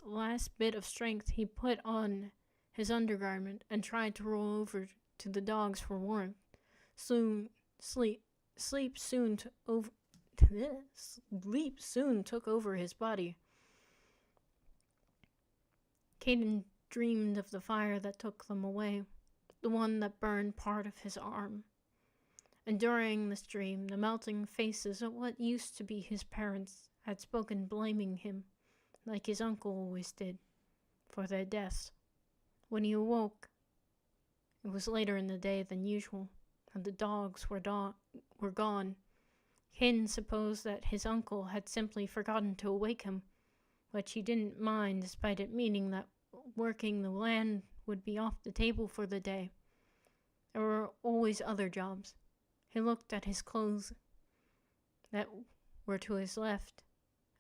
last bit of strength, he put on his undergarment and tried to roll over to the dogs for warmth. Sleep soon took over his body. Caden dreamed of the fire that took them away, the one that burned part of his arm. And during this dream, the melting faces of what used to be his parents had spoken, blaming him, like his uncle always did, for their deaths. When he awoke, it was later in the day than usual, and the dogs were gone. Caden supposed that his uncle had simply forgotten to awake him, but he didn't mind, despite it meaning that working the land would be off the table for the day. There were always other jobs. He looked at his clothes that were to his left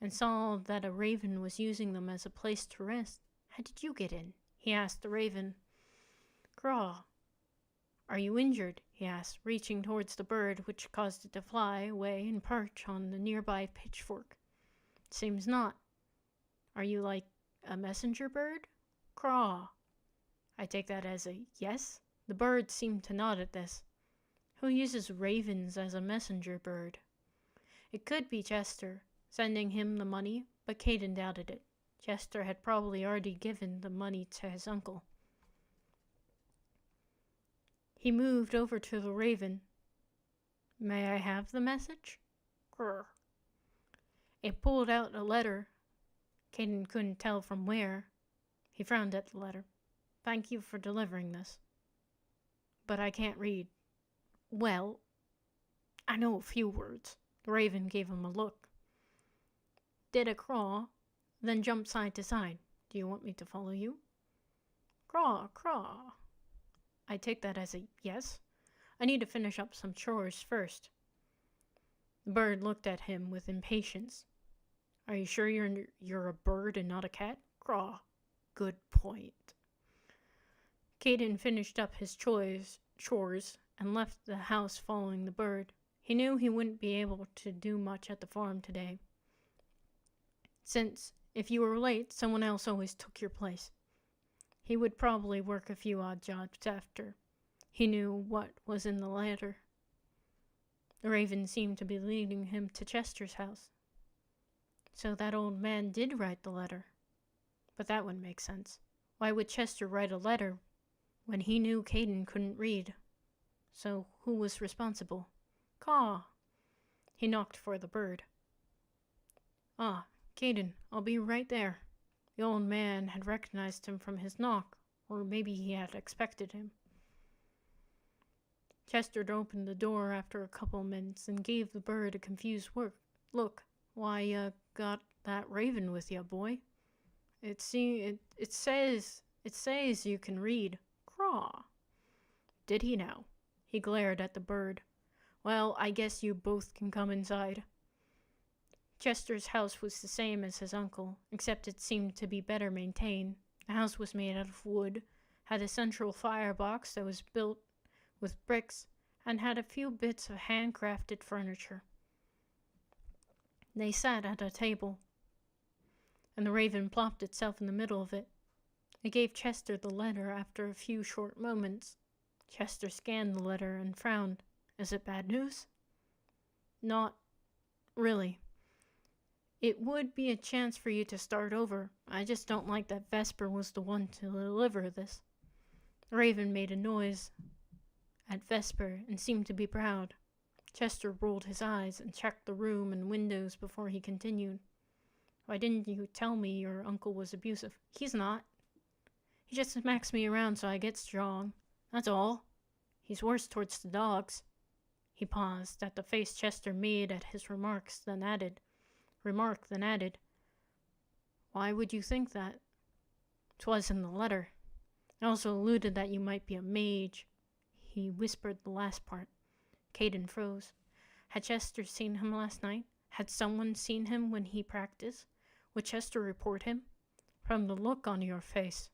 and saw that a raven was using them as a place to rest. "How did you get in?" he asked the raven. "Craw. Are you injured?" he asked, reaching towards the bird, which caused it to fly away and perch on the nearby pitchfork. "Seems not. Are you like a messenger bird?" "Craw." I take that as a yes. The bird seemed to nod at this. Who uses ravens as a messenger bird? It could be Chester, sending him the money, but Caden doubted it. Chester had probably already given the money to his uncle. He moved over to the raven. "May I have the message?" "Grr." It pulled out a letter. Caden couldn't tell from where. He frowned at the letter. "Thank you for delivering this. But I can't read." "Well, I know a few words." The raven gave him a look. "Did a craw, then jump side to side. Do you want me to follow you?" "Craw, craw." I take that as a yes. I need to finish up some chores first. The bird looked at him with impatience. "Are you sure you're a bird and not a cat?" "Craw." "Good point." Caden finished up his chores and left the house following the bird. He knew he wouldn't be able to do much at the farm today, since if you were late, someone else always took your place. He would probably work a few odd jobs after. He knew what was in the letter. The raven seemed to be leading him to Chester's house. So that old man did write the letter. But that wouldn't make sense. Why would Chester write a letter when he knew Caden couldn't read? So who was responsible? Caw. He knocked for the bird. "Ah, Caden, I'll be right there." The old man had recognized him from his knock, or maybe he had expected him. Chester opened the door after a couple minutes and gave the bird a confused look. "Why, got that raven with ya, boy? It says you can read." "Craw." Did he now? He glared at the bird. "Well, I guess you both can come inside." Chester's house was the same as his uncle, except it seemed to be better maintained. The house was made out of wood, had a central firebox that was built with bricks, and had a few bits of handcrafted furniture. They sat at a table, and the raven plopped itself in the middle of it. It gave Chester the letter after a few short moments. Chester scanned the letter and frowned. "Is it bad news?" "Not really. It would be a chance for you to start over. I just don't like that Vesper was the one to deliver this." The raven made a noise at Vesper and seemed to be proud. Chester rolled his eyes and checked the room and windows before he continued. "Why didn't you tell me your uncle was abusive?" "He's not. He just smacks me around so I get strong. That's all. He's worse towards the dogs." He paused at the face Chester made at his remark, then added, "Why would you think that?" "'Twas in the letter. It also alluded that you might be a mage." he whispered the last part. Caden froze. Had Chester seen him last night? Had someone seen him when he practiced? Would Chester report him? From the look on your face,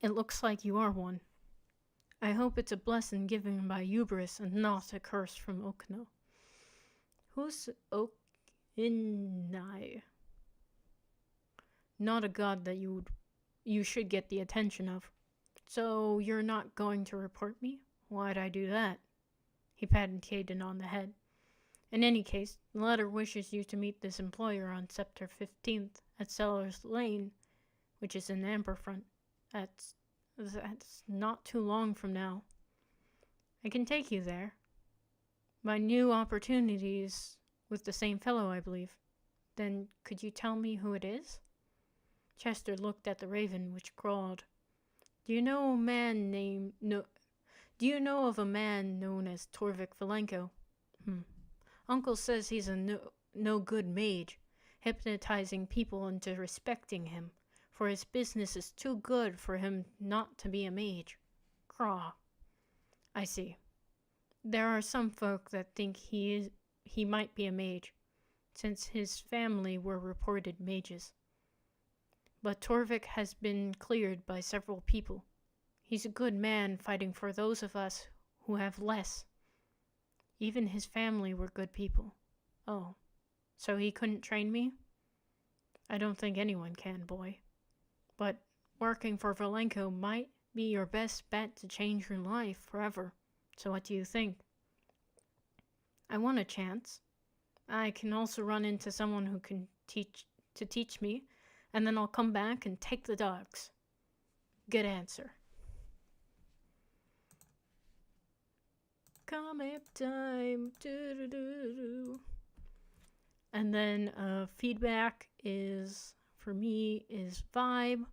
it looks like you are one. I hope it's a blessing given by Hubris and not a curse from Okno. Who's Okinai? Not a god that you should get the attention of. So you're not going to report me? Why'd I do that? He patted Caden on the head. In any case, the letter wishes you to meet this employer on September 15th at Sellers Lane, which is in Amberfront. That's not too long from now. I can take you there. My new opportunities with the same fellow, I believe. Then could you tell me who it is? Chester looked at the raven, which crawled. Do you know of a man known as Torvik Valenko? Uncle says he's a no good mage, hypnotizing people into respecting him, for his business is too good for him not to be a mage. Craw. I see. There are some folk that think he might be a mage, since his family were reported mages. But Torvik has been cleared by several people. He's a good man fighting for those of us who have less. Even his family were good people. Oh, so he couldn't train me? I don't think anyone can, boy. But working for Valenko might be your best bet to change your life forever. So what do you think? I want a chance. I can also run into someone who can teach me, and then I'll come back and take the dogs. Good answer. Comic time. And then feedback is, for me, is vibe,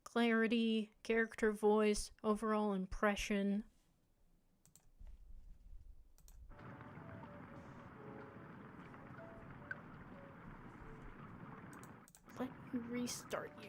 clarity, character voice, overall impression. Let me restart you.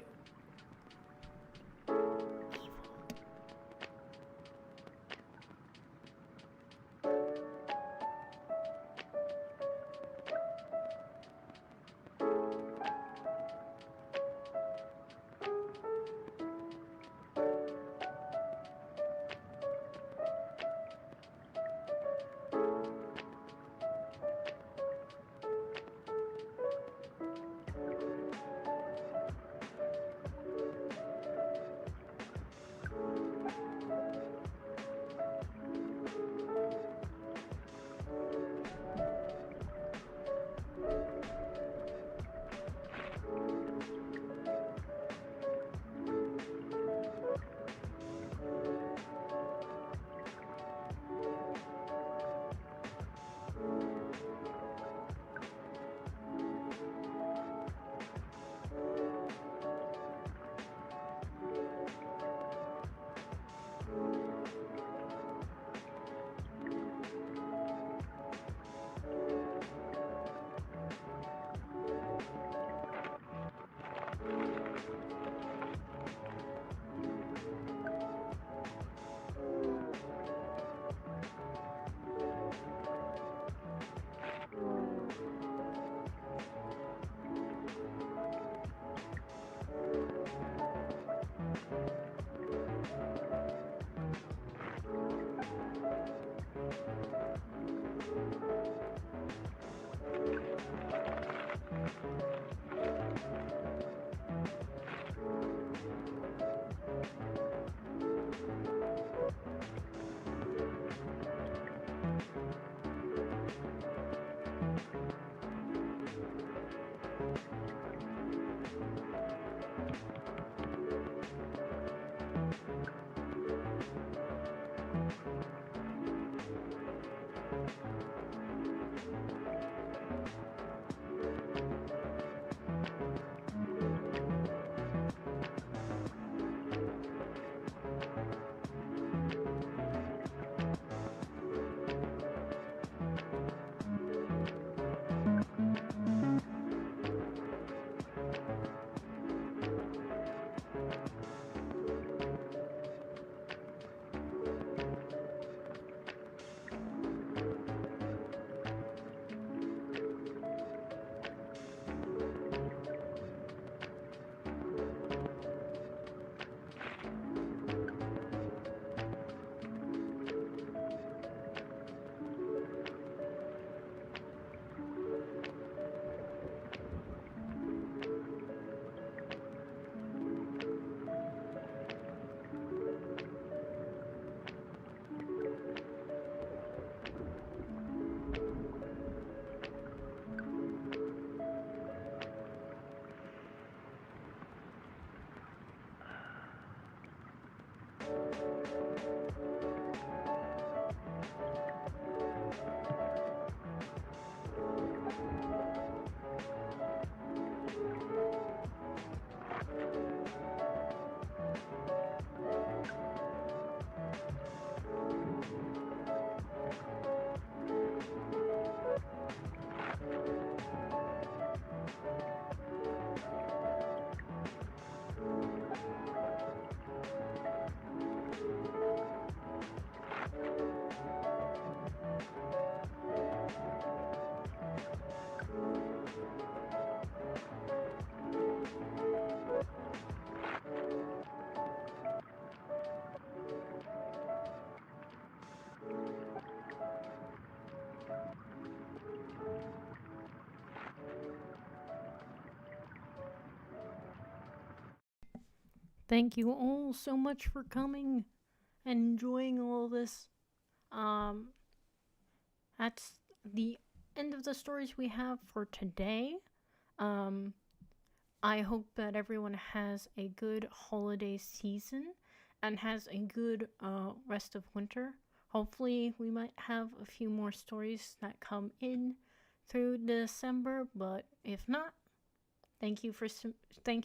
Thank you all so much for coming and enjoying all this. That's the end of the stories we have for today. I hope that everyone has a good holiday season and has a good rest of winter. Hopefully, we might have a few more stories that come in through December, but if not, thank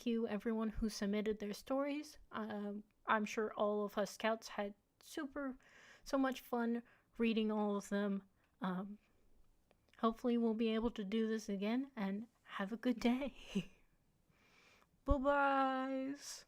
you everyone who submitted their stories. I'm sure all of us scouts had so much fun reading all of them. Hopefully, we'll be able to do this again, and have a good day. Bye-byes.